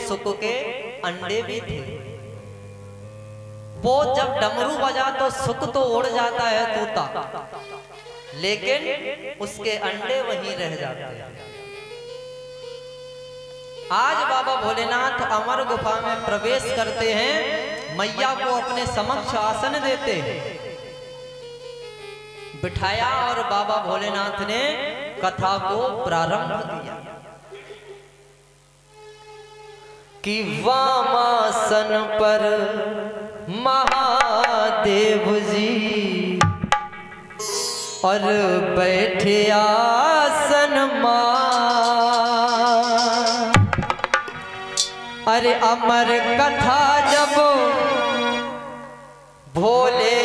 सुक के अंडे भी थे। वो जब डमरू बजा तो सुक तो उड़ जाता है तोता, लेकिन उसके अंडे वहीं रह जाते हैं। आज बाबा भोलेनाथ अमर गुफा में प्रवेश करते हैं, मैया को अपने समक्ष आसन देते हैं, बिठाया और बाबा भोलेनाथ ने कथा को प्रारंभ किया कि वामासन पर महादेव जी और बैठे आसन मां। अरे अमर कथा जब भोले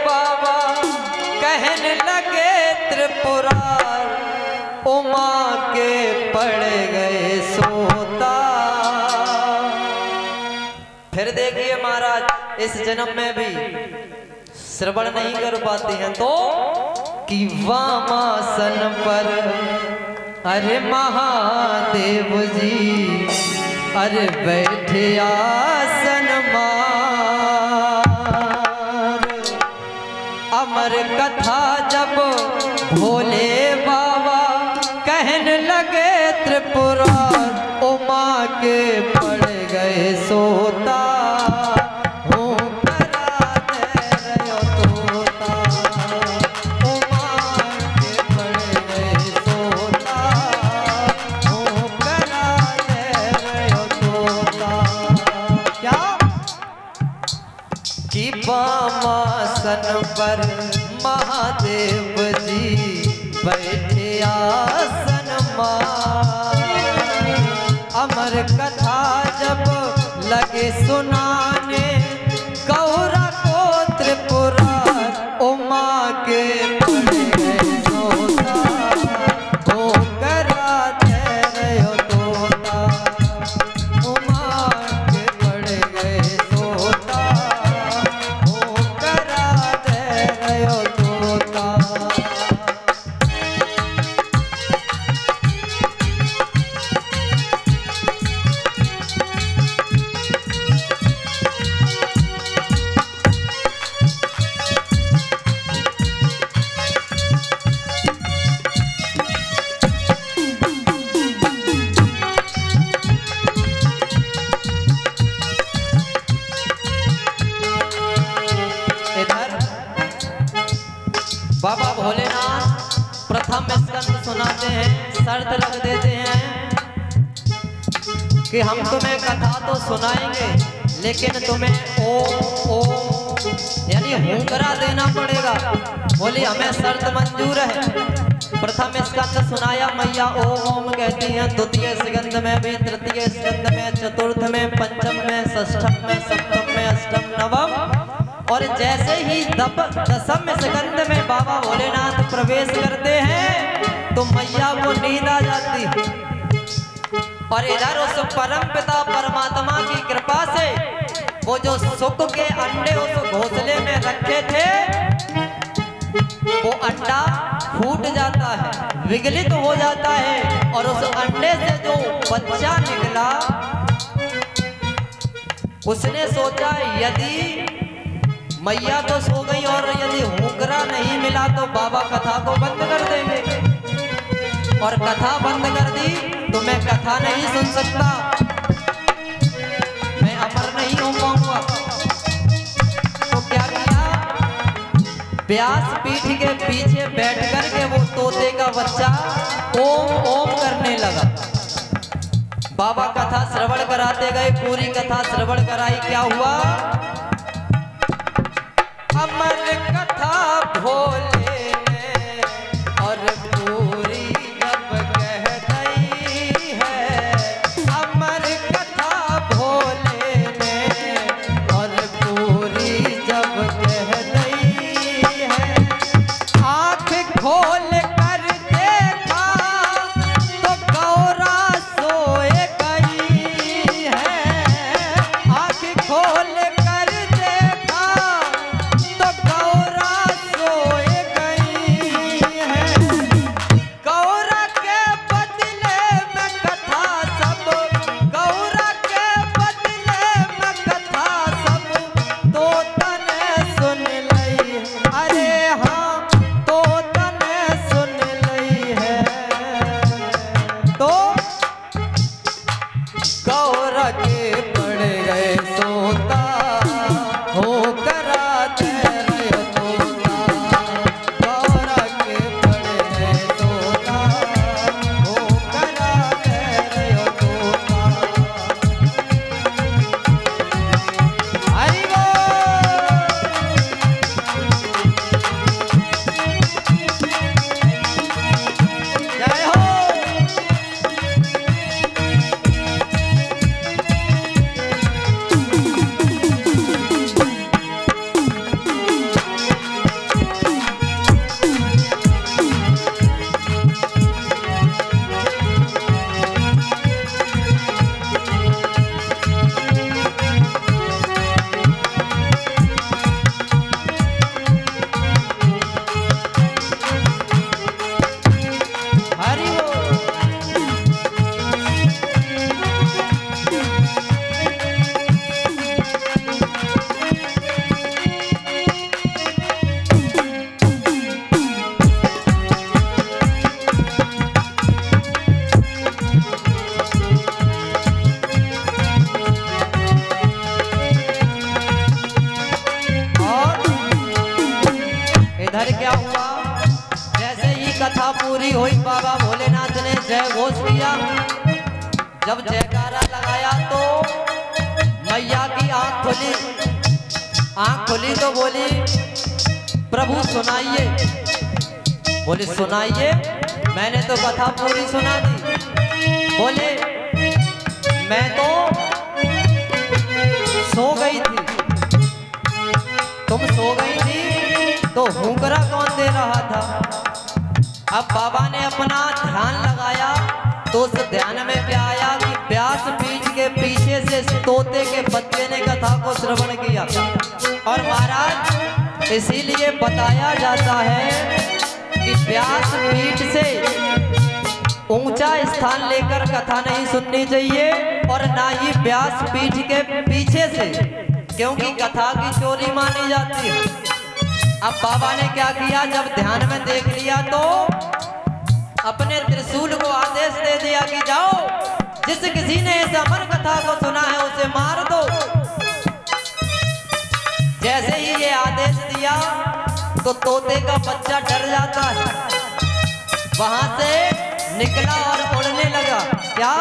बाबा कहने लगे त्रिपुरार, उमा के पड़ गए सोता। फिर देखिए महाराज इस जन्म में भी श्रवण नहीं कर पाते हैं तो कि वामासन पर अरे महादेव जी अरे बैठे आसन मार। अमर कथा जब भोले बाबा कहने लगे त्रिपुरार, उमा के पड़ गए सोता। वामासन पर महादेव जी बैठे आसन मां। अमर कथा जब लगे सुनाने गौरा को त्रिपुरार, उमा के पड़ गए सोता। हो कराते रहो तोता, उमा के पड़ गए सोता। बाबा भोलेनाथ प्रथम स्कंद सुनाते हैं, शर्त रख देते हैं कि हम तुम्हें कथा तो सुनाएंगे लेकिन तुम्हें ओम यानी हुंकरा देना पड़ेगा। बोली हमें शर्त मंजूर है। प्रथम स्कंद सुनाया, मैया ओम ओम कहती हैं। द्वितीय स्कंद में भी, तृतीय स्कंद में, चतुर्थ में, पंचम में, षष्ठम में, सप्तम में, अष्टम, नवम और जैसे ही दसम स्कंद में बाबा भोलेनाथ प्रवेश करते हैं तो मैया को नींद आ जाती है। और इधर उस परम पिता परमात्मा की कृपा से वो जो सुक के अंडे उस घोंसले में रखे थे वो अंडा फूट जाता है, विगलित हो जाता है और उस अंडे से जो बच्चा निकला उसने सोचा यदि मैया तो सो गई और यदि हुंकरा नहीं मिला तो बाबा कथा को बंद कर देंगे, और कथा बंद कर दी तो मैं कथा नहीं सुन सकता, मैं अमर नहीं हो पाऊंगा। तो क्या किया, व्यास पीठ के पीछे बैठ कर के वो तोते का बच्चा ओम ओम करने लगा। बाबा कथा श्रवण कराते गए, पूरी कथा श्रवण कराई। क्या हुआ, अमर कथा भोले ने और पूरी जब कह दी है। अमर कथा भोले ने और पूरी जब कह दी है। आँख खोल कर देखा तो गौरा सोए गई है। आँख खोल कर देखा तो गौरा सोए गई है। गौरा के पड़ गए सोता हो कराते रहो तोता, गौरा के पड़ गए सोता हो कराते रहो तोता। हरि जय हो। इधर क्या हुआ, जैसे ही कथा पूरी हुई बाबा भोलेनाथ ने जय घोष किया। जब जयकारा लगाया तो मैया की आंख खुली तो बोली प्रभु सुनाइए। बोले सुनाइए, मैंने तो कथा पूरी सुना दी। बोले मैं तो सो गई थी। तुम सो गई थी तो हुंकरा कौन दे रहा था? अब बाबा ने अपना ध्यान लगाया तो उस ध्यान में क्या आया कि व्यास पीठ के पीछे से तोते के बच्चे ने कथा को श्रवण किया। और महाराज इसीलिए बताया जाता है कि व्यास पीठ से ऊंचा स्थान लेकर कथा नहीं सुननी चाहिए और ना ही व्यास पीठ के पीछे से, क्योंकि कथा की चोरी मानी जाती है। अब बाबा ने क्या किया, जब ध्यान में देख लिया तो अपने त्रिशूल को आदेश दे दिया कि जाओ जिस किसी ने इस अमर कथा को सुना है उसे मार दो। जैसे ही ये आदेश दिया तो तोते का बच्चा डर जाता है, वहां से निकला और उड़ने लगा। क्या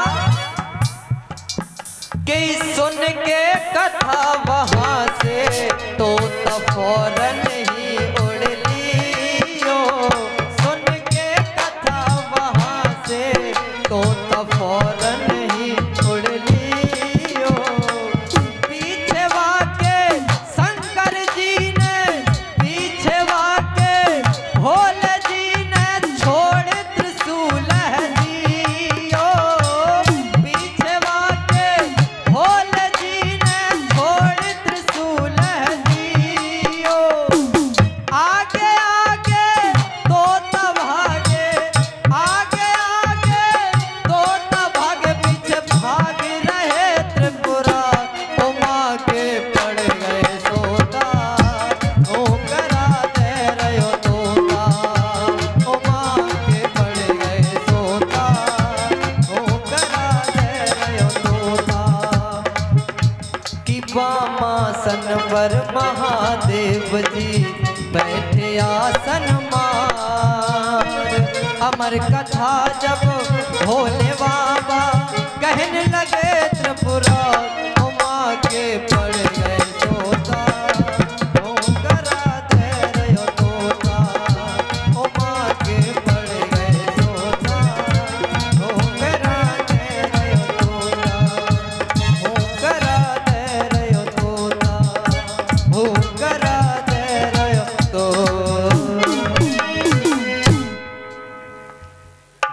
कि सुन के कथा वहां से तोता फौरन ही उड़ लियो। सुन के कथा वहां से तोता फौरन ही उड़ लियो। पीछे वाके शंकर जी ने, पीछे वाके भोले जी ने छोड़ त्रिशूल दियो। पीछे वाके भोले जी ने छोड़ त्रिशूल दियो। आगे आगे तोता भागे, आगे आगे तोता भागे, पीछे भाग रहे त्रिपुरा। उमा के पड़ गए सोता ओ कराते रहो तोता, उमा के पड़ गए सोता ओ कराते रहो तोता। कि वामासन पर महादेव जी बैठे आसन मार। अमर कथा जब भोले बाबा कहने लगे त्रिपुरा, उमा के पड़ गए सोता ओ कराते रहो तोता, उमा के पड़ गए सोता ओ कराते रहो तोता, ओ कराते रहो तोता, ओ कराते रहो तो।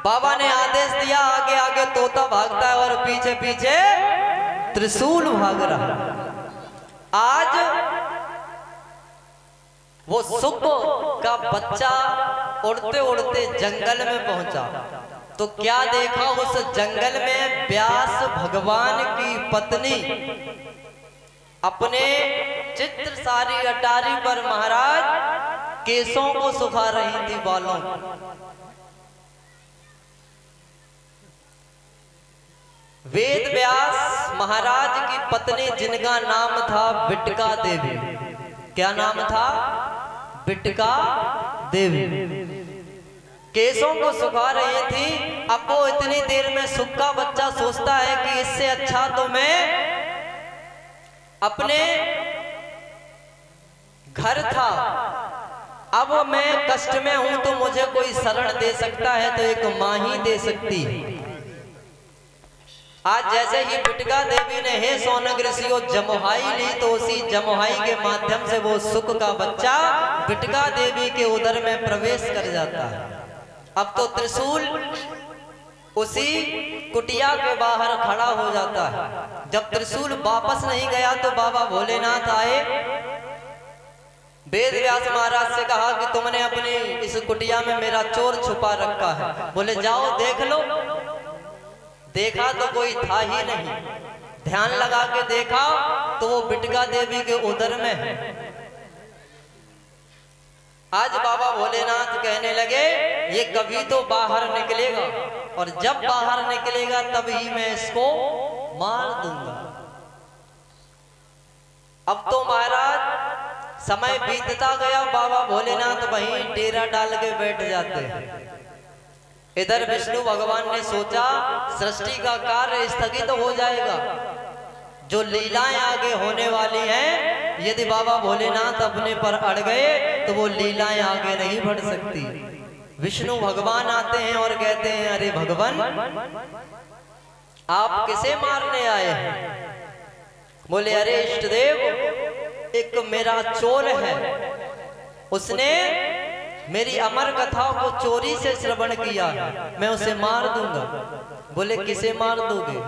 बाबा ने आदेश दिया, आगे आगे तोता भागता है और पीछे पीछे त्रिशूल भाग रहा। आज वो सुप का बच्चा उड़ते उड़ते जंगल में पहुंचा तो क्या देखा, उस जंगल में व्यास भगवान की पत्नी अपने चित्र सारी अटारी पर महाराज केसों को सुखा रही थी, बालों। वेद व्यास महाराज की पत्नी जिनका नाम था बिटका देवी। क्या नाम था? बिटका देवी। केसों को सुखा रही थी। अब वो इतनी देर में सुख का बच्चा सोचता है कि इससे अच्छा तो मैं अपने घर था, अब मैं कष्ट में हूं तो मुझे कोई शरण दे सकता है तो एक मां ही दे सकती है। आज जैसे ही बिटका देवी ने हे सौनक ऋषियों जमुहाई ली, तो उसी जमुहाई के माध्यम से वो सुख का बच्चा बिटका देवी के उदर में प्रवेश कर जाता है। अब तो त्रिशूल उसी कुटिया के बाहर खड़ा हो जाता है। जब त्रिशूल वापस नहीं गया तो बाबा भोलेनाथ आए, वेद व्यास महाराज से कहा कि तुमने अपनी इस कुटिया में मेरा चोर छुपा रखा है। बोले जाओ देख लो। देखा तो कोई था ही नहीं। ध्यान लगा के देखा तो वो बिटका देवी के उदर में है। आज बाबा भोलेनाथ कहने लगे ये कभी तो बाहर निकलेगा, और जब बाहर निकलेगा तभी मैं इसको मार दूंगा। अब तो महाराज समय बीतता गया, बाबा भोलेनाथ वहीं डेरा डाल के बैठ जाते हैं। इधर विष्णु भगवान ने सोचा सृष्टि का कार्य स्थगित हो जाएगा, जो लीलाएं आगे होने वाली हैं, यदि बाबा भोलेनाथ अपने पर अड़ गए तो वो लीलाएं आगे नहीं बढ़ सकती। विष्णु भगवान आते हैं और कहते हैं अरे भगवान आप किसे मारने आए हैं? बोले अरे इष्टदेव, एक मेरा चोर है, उसने मेरी अमर कथा को चोरी से श्रवण किया, मैं उसे मार दूंगा। बोले किसे मार दोगे?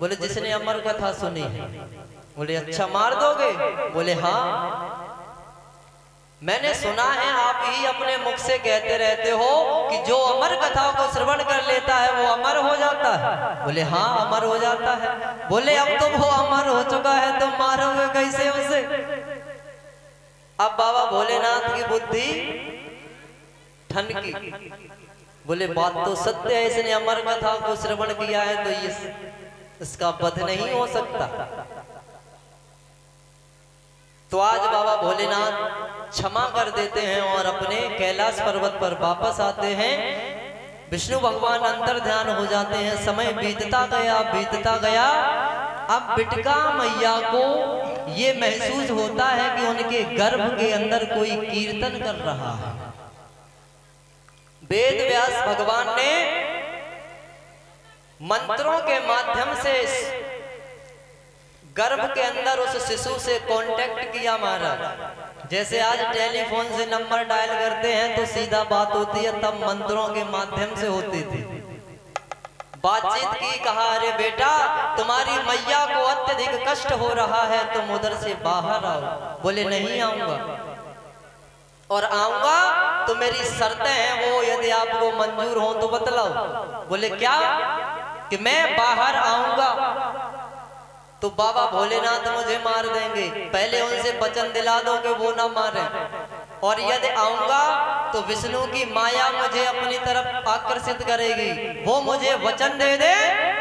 बोले जिसने अमर कथा सुनी। बोले अच्छा मार दोगे? बोले हाँ, मैंने सुना है आप ही अपने मुख से कहते रहते हो कि जो अमर कथा को श्रवण कर लेता है वो अमर हो जाता है। बोले हाँ अमर हो जाता है। बोले अब तो वो अमर हो चुका है, तो मारोगे कैसे उसे? अब बाबा भोलेनाथ की बुद्धि ठनकी। बोले बात तो सत्य है, इसने अमर कथा को श्रवण किया है तो इसका वध नहीं हो सकता। तो आज बाबा भोलेनाथ क्षमा कर देते हैं और अपने कैलाश पर्वत पर वापस आते हैं। विष्णु भगवान अंतर ध्यान हो जाते हैं। समय बीतता गया। अब बिटका मैया को ये महसूस होता है कि उनके गर्भ के अंदर कोई कीर्तन कर रहा है। वेद व्यास भगवान ने मंत्रों के माध्यम से गर्भ के अंदर उस शिशु से कांटेक्ट किया महाराज। जैसे आज टेलीफोन से नंबर डायल करते हैं तो सीधा बात होती है, तब मंत्रों के माध्यम से होती थी। बातचीत की, कहा अरे बेटा तुम्हारी मैया को अत्यधिक कष्ट हो रहा है, तुम उधर से बाहर आओ। बोले नहीं आऊंगा, और आऊंगा तो मेरी शर्तें हैं, वो यदि आपको मंजूर हो तो बतलाओ। बोले क्या? कि मैं बाहर आऊंगा तो बाबा भोलेनाथ मुझे मार देंगे, पहले उनसे वचन दिला दो कि वो ना मारे। और यदि आऊंगा तो विष्णु की माया मुझे अपनी तरफ आकर्षित करेगी, वो मुझे वचन दे दे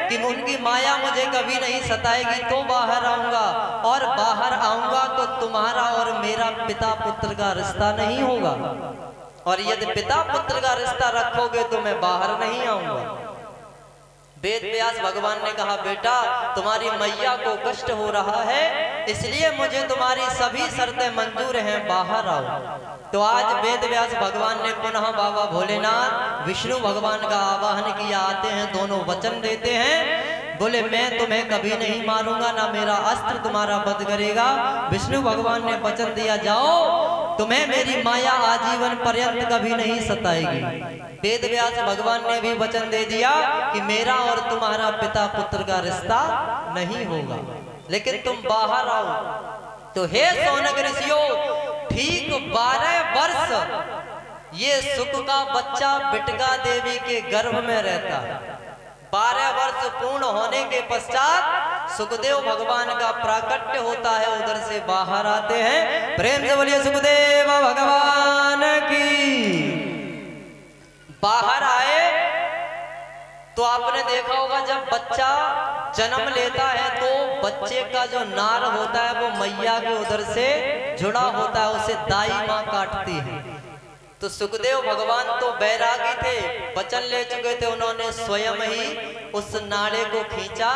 कि उनकी माया मुझे कभी नहीं सताएगी, तो बाहर आऊंगा। और बाहर आऊंगा तो तुम्हारा और मेरा पिता पुत्र का रिश्ता नहीं होगा, और यदि पिता पुत्र का रिश्ता रखोगे तो मैं बाहर नहीं आऊंगा। वेद व्यास भगवान ने कहा बेटा तुम्हारी मैया को कष्ट हो रहा है, इसलिए मुझे तुम्हारी सभी शर्तें मंजूर हैं, बाहर आओ। तो आज वेद व्यास भगवान ने पुनः बाबा भोलेनाथ विष्णु भगवान का आवाहन किया। आते हैं, दोनों वचन देते हैं। बोले मैं तुम्हें कभी नहीं मारूंगा, ना मेरा अस्त्र तुम्हारा वध करेगा। विष्णु भगवान ने वचन दिया जाओ तुम्हें मेरी माया आजीवन पर्यंत कभी नहीं सताएगी। वेद व्यास भगवान ने भी वचन दे दिया कि मेरा और तुम्हारा पिता पुत्र का रिश्ता नहीं होगा, लेकिन तुम बाहर आओ। तो हे सौनक ऋषियों, ठीक 12 वर्ष ये सुख का बच्चा बिटका देवी के गर्भ में रहता है। 12 वर्ष पूर्ण होने के पश्चात सुखदेव भगवान का प्राकट्य होता है, उधर से बाहर आते हैं। प्रेम से बोलिए सुखदेव भगवान की। बाहर आए तो आपने देखा होगा जब बच्चा जन्म लेता है तो बच्चे का जो नार होता है वो मैया के उधर से जुड़ा होता है, उसे दाई माँ काटती है। तो सुखदेव भगवान तो बैरागी थे, वचन ले चुके थे, उन्होंने स्वयं ही उस नाड़े को खींचा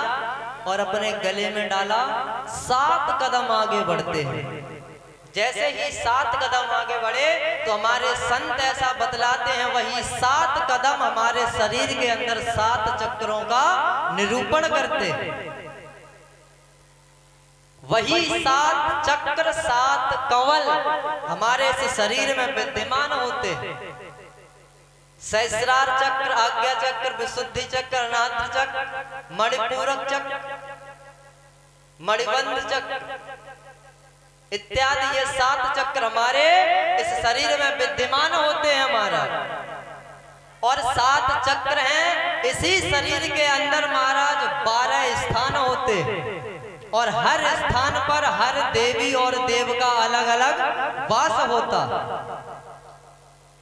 और अपने गले में डाला। 7 कदम आगे बढ़ते हैं। जैसे ही 7 कदम आगे बढ़े तो हमारे संत ऐसा बतलाते हैं, वही 7 कदम हमारे शरीर के अंदर 7 चक्रों का निरूपण करते हैं। वही 7 चक्र 7 कंवल हमारे इस शरीर में विद्यमान होते हैं। सहस्रार चक्र, आज्ञा चक्र, विशुद्धि चक्र, अनात्र चक्र, मणिपूरक चक्र, मणिबंध चक्र इत्यादि, ये 7 चक्र हमारे इस शरीर में विद्यमान होते हैं हमारा। और 7 चक्र हैं इसी शरीर के अंदर महाराज 12 स्थान होते हैं, और हर स्थान पर हर देवी और देव का अलग अलग वास होता।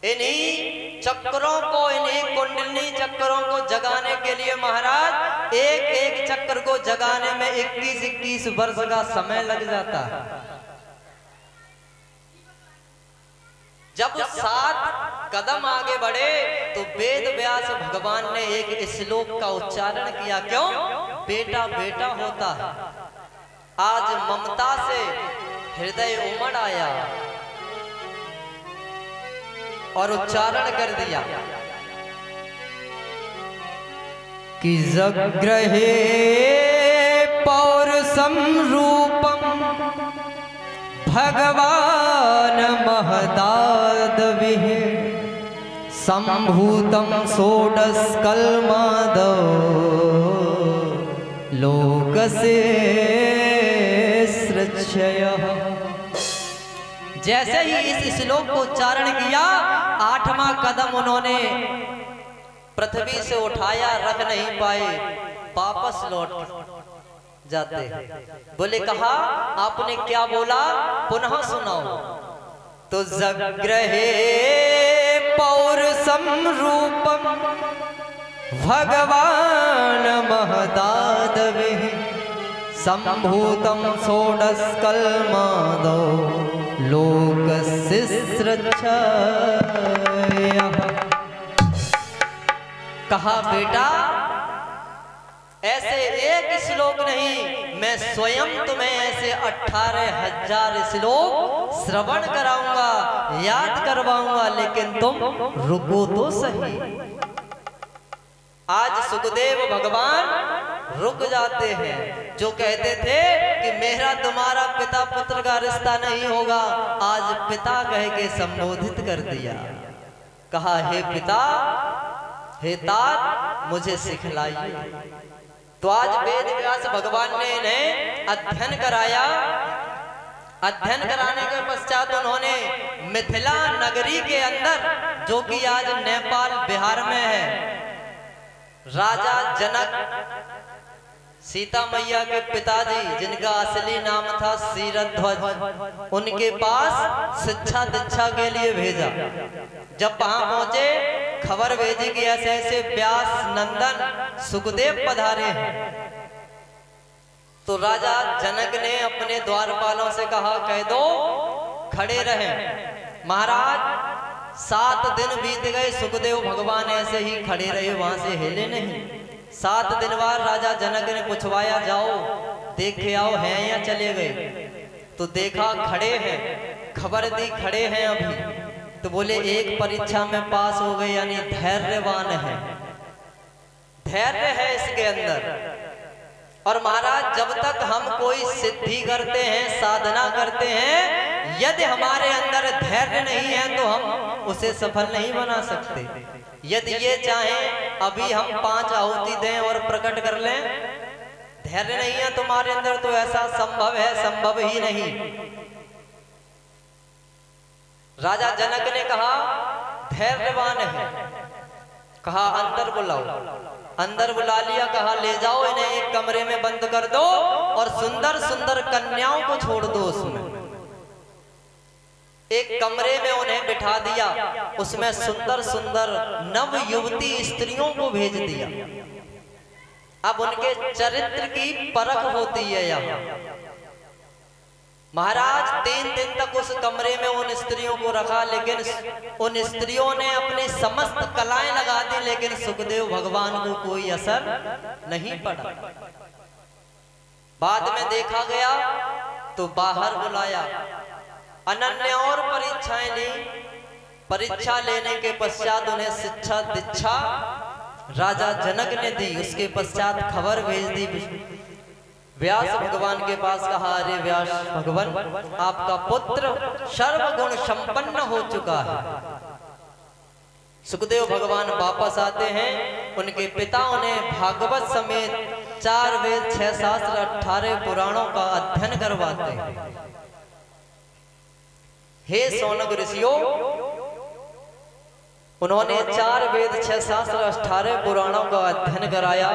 इन्हीं चक्रों को, इन्हीं कुंडलिनी चक्रों को जगाने के लिए महाराज एक एक चक्र को जगाने में 21-21 वर्ष का समय लग जाता है। जब 7 कदम आगे बढ़े तो वेद व्यास भगवान ने एक श्लोक का उच्चारण किया। क्यों? बेटा बेटा होता है। आज ममता से हृदय उमड़ आया और उच्चारण कर दिया कि जग्रहे पौरुषम रूपम भगवान महदादविः संभूतम षोडशकल्मादौ लोकस्य सृक्षयः। जैसे ही इस श्लोक को उच्चारण किया, 8वां कदम उन्होंने पृथ्वी से उठाया, रख नहीं पाए, वापस लौट जाते। बोले कहा आपने क्या बोला, पुनः सुनाओ। तो जग्रहे पौरुषम रूपम भगवान महदादविः संभूतम षोडशकल्मादौ लोकस्य सृक्षयः। कहा बेटा ऐसे एक श्लोक नहीं, मैं स्वयं तुम्हें ऐसे 18,000 श्लोक श्रवण कराऊंगा, याद करवाऊंगा, लेकिन तुम रुको तो सही। आज सुखदेव भगवान रुक जाते हैं। जो कहते थे कि मेरा तुम्हारा पिता पुत्र का रिश्ता नहीं होगा, आज पिता कह के संबोधित कर दिया। कहा हे पिता, हे तात, मुझे सिखलाइए। तो आज वेद व्यास भगवान ने इन्हें अध्ययन कराया। अध्ययन कराने के पश्चात उन्होंने मिथिला नगरी के अंदर, जो कि आज नेपाल बिहार में है, राजा जनक, सीता मैया के पिताजी जिनका असली नाम था क्षीरध्वज, उनके पास शिक्षा दीक्षा के लिए भेजा। जब वहां पहुंचे, खबर भेजी कि ऐसे ऐसे व्यास नंदन सुखदेव पधारे हैं। तो राजा जनक ने अपने द्वारपालों से कहा कह दो खड़े रहें। महाराज 7 दिन बीत गए, सुखदेव भगवान ऐसे ही खड़े रहे, वहां से हिले नहीं। 7 दिन बाद राजा जनक ने पूछवाया जाओ देखे आओ हैं या चले गए। तो देखा खड़े हैं, खबर दी खड़े हैं अभी। तो बोले एक परीक्षा में पास हो गए, यानी धैर्यवान है, धैर्य है इसके अंदर। और महाराज जब तक हम कोई सिद्धि करते हैं, साधना करते हैं, यदि हमारे अंदर धैर्य नहीं है तो हम उसे सफल नहीं बना सकते। यदि ये चाहें अभी हम 5 आहुति दें और प्रकट कर लें, धैर्य नहीं है तुम्हारे अंदर तो ऐसा संभव है, संभव ही नहीं। राजा जनक ने कहा धैर्यवान है, कहा अंदर बुलाओ। अंदर बुला लिया, कहा ले जाओ इन्हें एक कमरे में बंद कर दो और सुंदर सुंदर कन्याओं को छोड़ दो उसमें। एक कमरे में उन्हें बिठा दिया, उसमें सुंदर सुंदर नव युवती स्त्रियों को भेज दिया। अब उनके चरित्र की परख होती है यहाँ। महाराज 3 दिन तक उस कमरे में उन स्त्रियों को रखा, लेकिन उन स्त्रियों ने अपनी समस्त कलाएं लगा दी, लेकिन सुखदेव भगवान को कोई असर नहीं पड़ा। बाद में देखा गया तो बाहर बुलाया, अनन्य और परीक्षाएं ली। परीक्षा लेने के पश्चात उन्हें शिक्षा दीक्षा राजा जनक ने दी। उसके पश्चात खबर भेज दी व्यास भगवान के पास, कहा अरे व्यास भगवान, आपका पुत्र सर्वगुण संपन्न हो चुका है। सुखदेव भगवान वापस आते हैं, उनके पिता उन्हें भागवत समेत 4 वेद 6 शास्त्र 18 पुराणों का अध्ययन करवाते हैं। हे सौनक ऋषियों, उन्होंने 4 वेद 6 शास्त्र 18 पुराणों का अध्ययन कराया।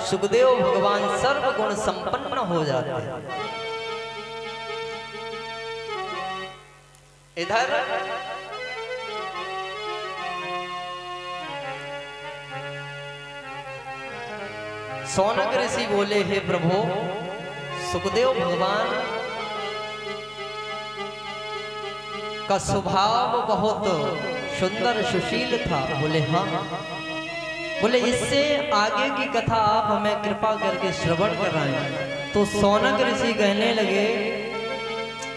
सुखदेव भगवान सर्वगुण संपन्न हो जाते हैं। इधर सौनक ऋषि बोले, हे प्रभु, सुखदेव भगवान का स्वभाव बहुत सुंदर सुशील था। बोले हाँ। बोले इससे आगे की कथा आप हमें कृपा करके श्रवण कराएं। तो सौनक ऋषि कहने लगे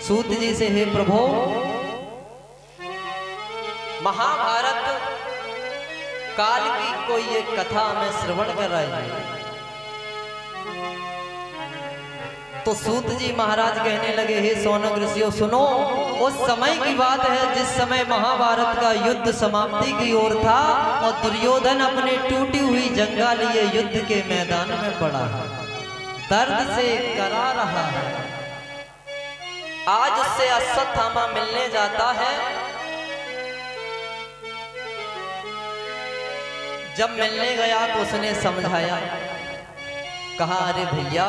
सूत जी से, हे प्रभु, महाभारत काल की कोई एक कथा हमें श्रवण कराएं। तो सूत जी महाराज कहने लगे, हे सौनक ऋषियों, सुनो, उस समय की बात है जिस समय महाभारत का युद्ध समाप्ति की ओर था और दुर्योधन अपने टूटी हुई जंगा लिए युद्ध के मैदान में पड़ा है, दर्द से करा रहा है। आज उससे अश्वत्थामा मिलने जाता है। जब मिलने गया तो उसने समझाया, कहा अरे भैया,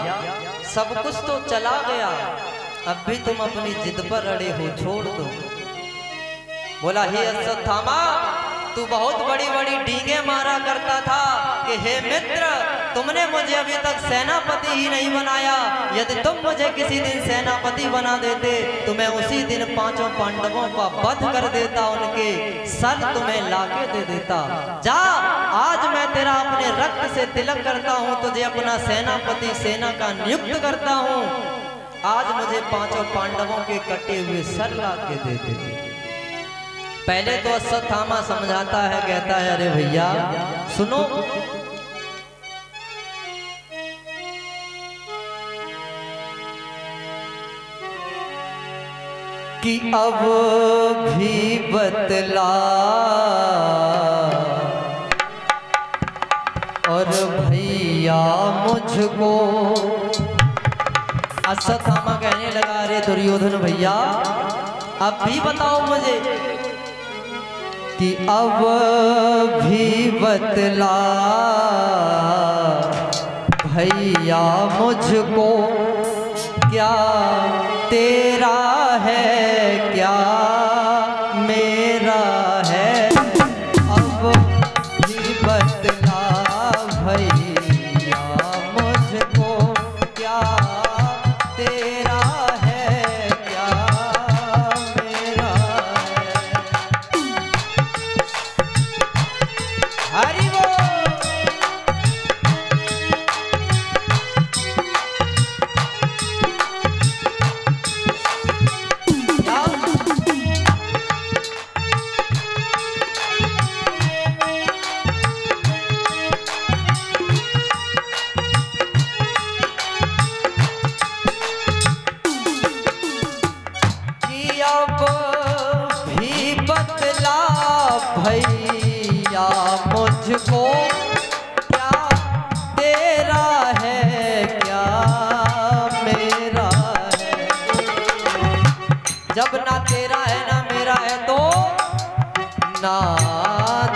सब कुछ तो चला गया, अब भी तुम अपनी जिद पर अड़े हो, छोड़ दो। बोला, हे अश्वत्थामा, तू बहुत बड़ी बड़ी डींगे मारा करता था कि हे मित्र, तुमने मुझे अभी तक सेनापति ही नहीं बनाया। यदि तुम मुझे किसी दिन सेनापति बना देते तो मैं उसी दिन 5 पांडवों का वध कर देता, उनके सर तुम्हें लाके दे देता। जा, आज मैं तेरा अपने रक्त से तिलक करता हूँ, तुझे अपना सेनापति सेना का नियुक्त करता हूँ। आज मुझे 5 पांडवों के कटे हुए सर लाके दे दे। पहले तो अश्वत्थामा समझाता है, कहता है अरे भैया सुनो, कि अब भी बतला और भैया मुझको। अश्वत्थामा कहने लगा, अरे दुर्योधन भैया, अब भी बताओ मुझे कि अब भी बतला भैया मुझको, क्या तेरा है क्या मेरा है। अब भी बतला भैया मुझको, क्या तेरा है क्या मेरा है। हरि बोल। भैया मुझको, क्या तेरा है क्या मेरा है। जब ना तेरा है ना मेरा है तो ना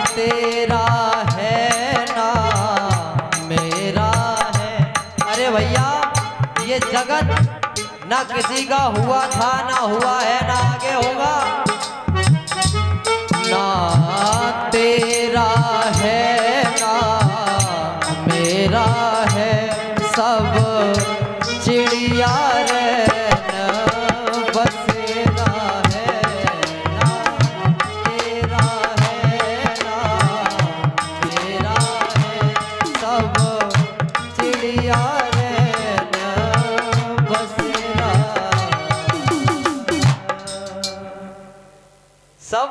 तेरा है ना मेरा है। अरे भैया, ये जगत ना किसी का हुआ था, ना हुआ है, ना आगे होगा। ना तेरा है ना मेरा है। चिड़िया रैन बसेरा है ना तेरा है ना मेरा है, सब चिड़िया रैन बसेरा, सब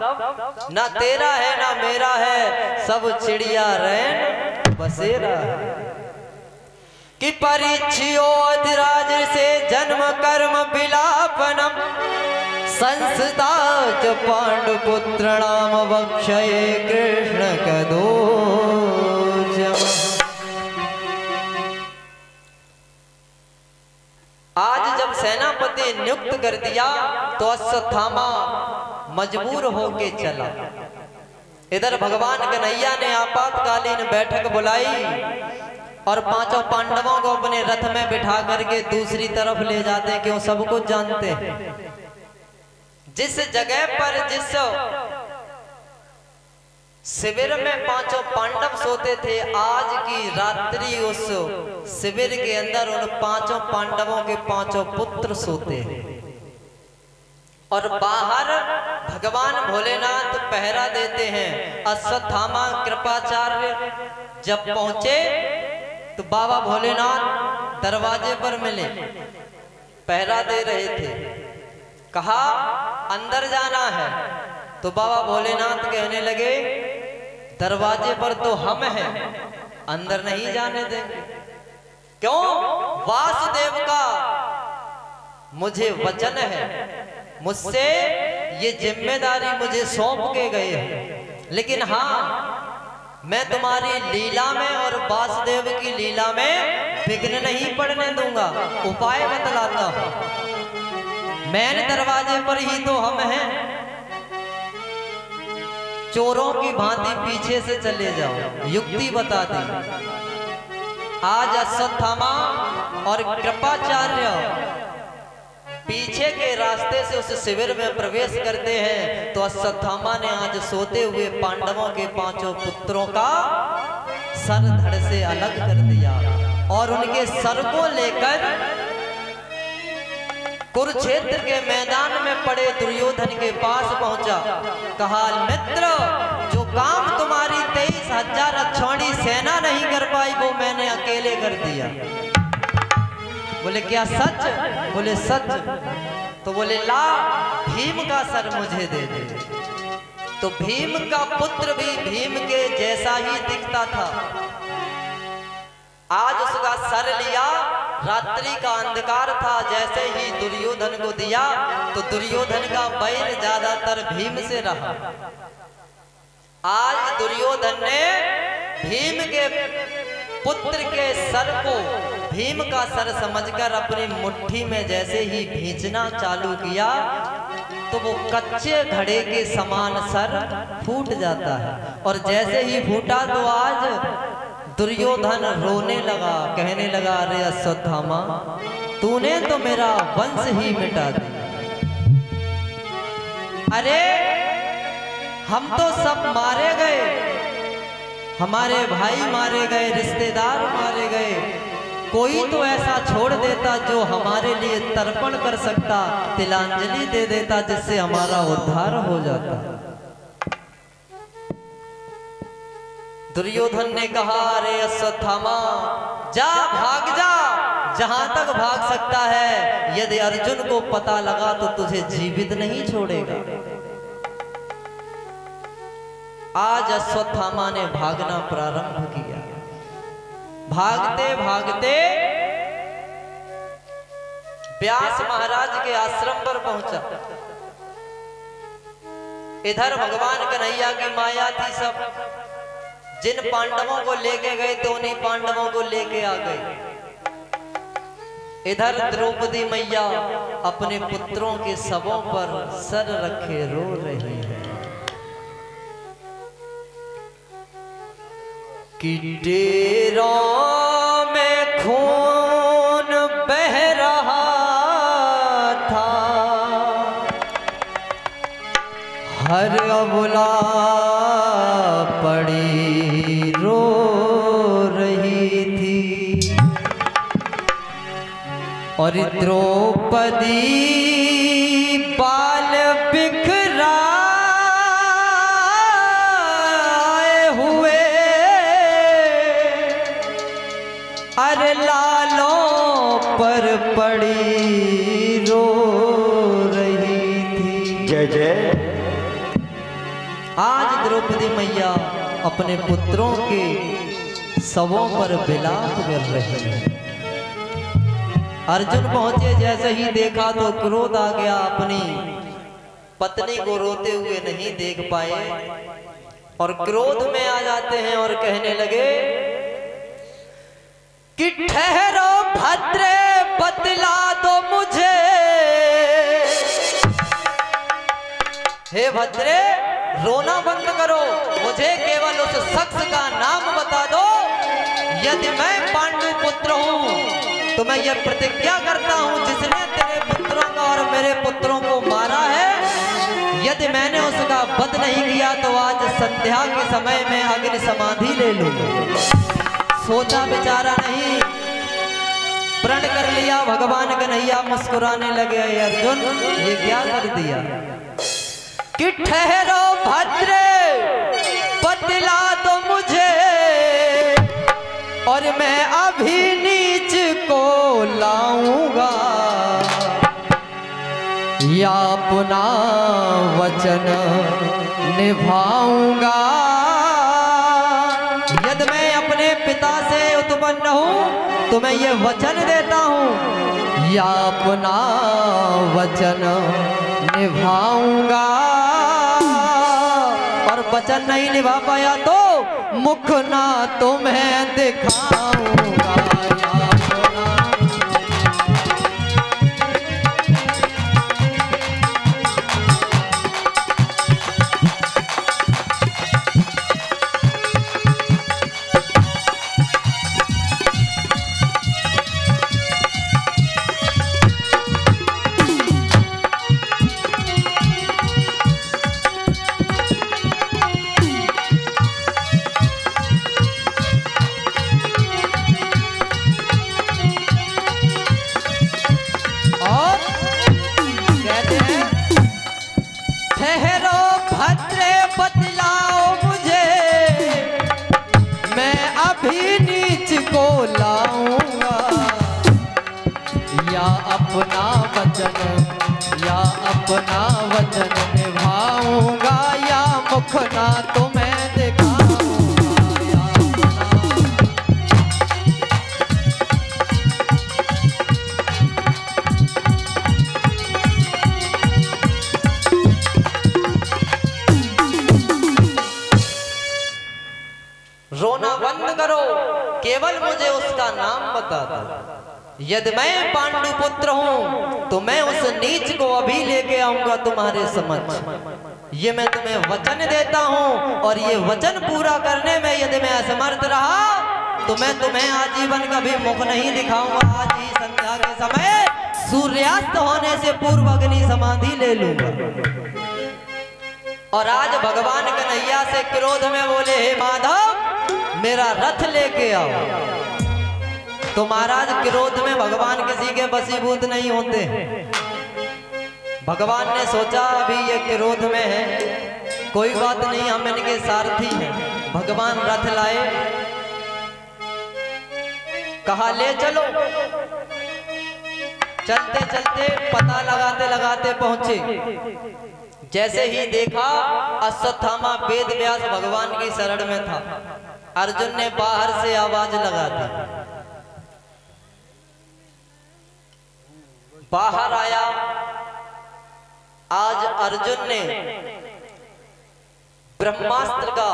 ना तेरा है ना मेरा है, सब चिड़िया रैन बसेरा है। कि परिचियो अधिराज से जन्म कर्म विलापनम, संसदा च पांडुपुत्रणाम वक्षये कृष्ण कदोचम। आज जब सेनापति नियुक्त कर दिया तो अश्वत्थामा मजबूर होके चला। इधर भगवान कन्हैया ने आपातकालीन बैठक बुलाई और पांचों पांडवों को अपने रथ में बिठा करके दूसरी तरफ ले जाते, क्यों सब कुछ जानते हैं। जिस जगह पर जिस शिविर में पांचों पांडव सोते थे, आज की रात्रि उस शिविर के अंदर उन पांचों पांडवों के पांचों पुत्र सोते हैं। और बाहर भगवान भोलेनाथ पहरा देते हैं। अश्वत्थामा कृपाचार्य जब पहुंचे तो बाबा भोलेनाथ दरवाजे पर मिले, पहरा दे रहे थे। कहा अंदर जाना है, तो बाबा भोलेनाथ कहने लगे दरवाजे पर तो हम हैं, अंदर नहीं जाने देंगे। क्यों? वासुदेव का मुझे वचन है, मुझसे ये जिम्मेदारी मुझे सौंप के गए हैं। लेकिन हाँ, मैं तुम्हारी लीला में और वासुदेव की लीला में विघ्न नहीं पड़ने दूंगा। उपाय बतलाता हूं। मैन दरवाजे पर ही तो हम हैं, चोरों की भांति पीछे से चले जाओ। युक्ति बता दी। आज अश्वत्थामा और कृपाचार्य पीछे के रास्ते से उस शिविर में प्रवेश करते हैं, तो अश्वत्थामा ने आज सोते हुए पांडवों के पांचों पुत्रों का सर धड़ से अलग कर दिया और उनके सर को लेकर कुरुक्षेत्र के मैदान में पड़े दुर्योधन के पास पहुंचा। कहा मित्र, जो काम तुम्हारी 23,000 अक्षौणी सेना नहीं कर पाई वो मैंने अकेले कर दिया। बोले क्या सच? बोले सच। तो बोले ला भीम का सर मुझे दे दे। तो भीम का पुत्र भी भीम के जैसा ही दिखता था। आज उसका सर लिया, रात्रि का अंधकार था, जैसे ही दुर्योधन को दिया तो दुर्योधन का बैर ज्यादातर भीम से रहा। आज दुर्योधन ने भीम के पुत्र के सर को भीम का सर समझकर अपनी मुट्ठी में जैसे ही भींचना चालू किया तो वो कच्चे घड़े के समान सर फूट जाता है। और जैसे ही फूटा तो आज दुर्योधन रोने लगा, कहने लगा अरे अश्वत्थामा, तूने तो मेरा वंश ही मिटा दिया। अरे हम तो सब मारे गए, हमारे भाई मारे गए, रिश्तेदार मारे गए, कोई तो ऐसा छोड़ देता जो हमारे लिए तर्पण कर सकता, तिलांजलि दे देता, जिससे हमारा उद्धार हो जाता। दुर्योधन ने कहा अरे अश्वत्थामा, जा भाग जा, जहां तक भाग सकता है। यदि अर्जुन को पता लगा तो तुझे जीवित नहीं छोड़ेगा। आज अश्वत्थामा ने भागना प्रारंभ किया। भागते भागते व्यास महाराज के आश्रम पर पहुंचा। इधर भगवान कन्हैया की माया थी, सब जिन पांडवों को लेके गए थे उन्हीं पांडवों को लेके आ गए। इधर द्रौपदी मैया अपने पुत्रों के शवों पर सर रखे रो रही है कि डेरों में खून बह रहा था, हर अबला पड़ी रो रही थी। और द्रौपदी बाल बिखराए हुए अरे लालों पर पड़ी रो रही थी। जय जय। आज द्रौपदी मैया अपने पुत्रों के शवों पर विलाप कर रही है। अर्जुन पहुंचे, जैसे ही देखा तो क्रोध आ गया, अपनी पत्नी को रोते हुए नहीं देख पाए और क्रोध में आ जाते हैं और कहने लगे कि ठहरो भद्रे, बतला दो मुझे। हे भद्रे, रोना बंद करो, मुझे केवल उस शख्स का नाम बता दो। यदि मैं पांडु पुत्र हूं तो मैं यह प्रतिज्ञा करता हूं, जिसने तेरे पुत्रों का और मेरे पुत्रों को मारा है, यदि मैंने उसका वध नहीं किया तो आज संध्या के समय में अग्नि समाधि ले लूंगा। सोचा विचारा नहीं, प्रण कर लिया। भगवान कन्हैया मुस्कुराने लगे, अर्जुन ये क्या कर दिया कि ठहरो भद्रे, बतला दो मुझे और मैं अभी नीच को लाऊंगा या अपना वचन निभाऊंगा। यदि मैं अपने पिता से उत्पन्न हूं तो मैं ये वचन देता हूं या अपना वचन निभाऊंगा, और वचन नहीं निभा पाया तो मुख ना तुम्हें दिखाऊंगा। अपना वचन निभाऊंगा या मुख ना तुम्हें दिखाऊंगा। रोना बंद करो, केवल मुझे उसका नाम बता दो। यदि मैं पांडु पुत्र हूं तो मैं उस नीच को अभी लेके आऊंगा तुम्हारे समक्ष। ये मैं तुम्हें वचन देता हूं और ये वचन पूरा करने में यदि मैं असमर्थ रहा तो मैं तुम्हें आजीवन कभी मुख नहीं दिखाऊंगा। आज ही संध्या के समय सूर्यास्त होने से पूर्व अग्नि समाधि ले लूंगा। और आज भगवान कन्हैया से क्रोध में बोले, हे माधव मेरा रथ लेके आओ। तो महाराज क्रोध में भगवान किसी के वशीभूत नहीं होते। भगवान ने सोचा अभी ये क्रोध में है, कोई बात नहीं, हम इनके सारथी हैं। भगवान रथ लाए, कहा ले चलो। चलते चलते पता लगाते लगाते पहुंचे। जैसे ही देखा अश्वत्थामा वेद व्यास भगवान की शरण में था। अर्जुन ने बाहर से आवाज लगा दी, बाहर आया। आज अर्जुन ने ब्रह्मास्त्र का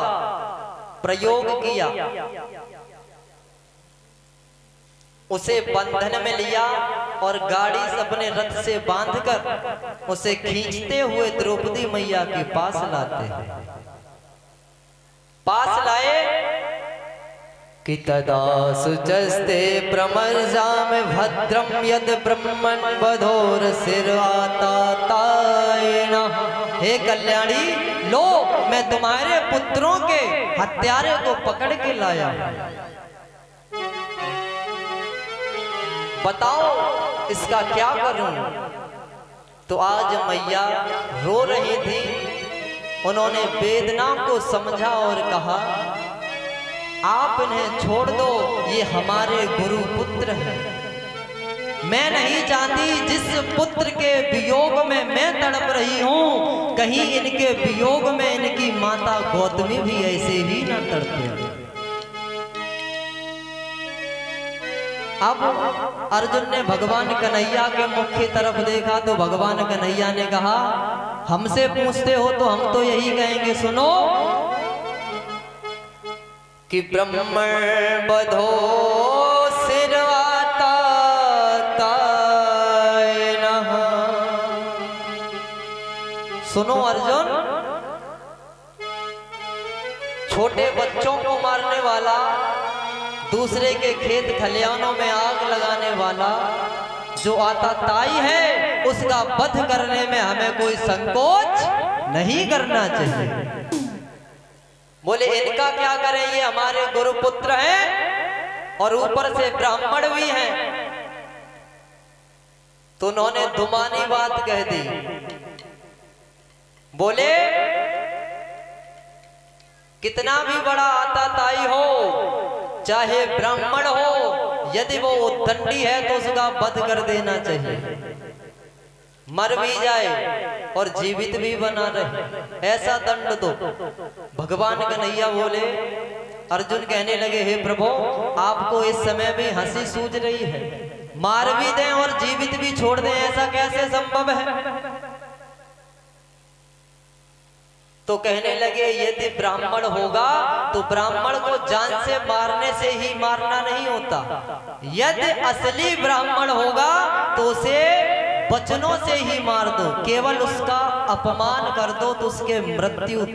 प्रयोग किया, उसे बंधन में लिया और गाड़ी से अपने रथ से बांधकर उसे खींचते हुए द्रौपदी मैया के पास लाते हैं। पास लाए कि तदा सुचस्ते प्रमर्जाम भद्रम यद ब्रह्मण बधोर सिरवाता तायना। हे कल्याणी, लो मैं तुम्हारे पुत्रों के हत्यारे को पकड़ के लाया। बताओ इसका क्या करूं। तो आज मैया रो रही थी, उन्होंने वेदना को समझा और कहा आप इन्हें छोड़ दो, ये हमारे गुरु पुत्र हैं। मैं नहीं चाहती जिस पुत्र के वियोग में मैं तड़प रही हूं, कहीं इनके वियोग में इनकी माता गौतमी भी ऐसे ही न तड़पे। अब अर्जुन ने भगवान कन्हैया के मुख की तरफ देखा तो भगवान कन्हैया ने कहा हमसे पूछते हो तो हम तो यही कहेंगे, सुनो कि ब्रह्मण बधो सिरवाता सुनो अर्जुन, छोटे बच्चों को मारने वाला, दूसरे के खेत खलियानों में आग लगाने वाला जो आताताई है, उसका वध करने में हमें कोई संकोच नहीं करना चाहिए। बोले इनका क्या करें, ये हमारे गुरुपुत्र हैं और ऊपर से ब्राह्मण भी हैं। तो उन्होंने दुमानी बात कह दी। बोले कितना भी बड़ा आताताई हो, चाहे ब्राह्मण हो, यदि वो उद्दंडी है तो उसका वध कर देना चाहिए। मर भी जाए और जीवित भी बना रहे, ऐसा दंड दो। भगवान कन्हैया बोले, अर्जुन कहने लगे हे प्रभु, आपको इस समय भी हंसी सूझ रही है, मार भी दें और जीवित भी छोड़ दें, ऐसा कैसे संभव है। तो कहने लगे यदि ब्राह्मण होगा तो ब्राह्मण को जान से मारने से ही मारना नहीं होता, यदि असली ब्राह्मण होगा तो उसे वचनों से ही मार दो, केवल उसका अपमान कर दो तो उसके मृत्यु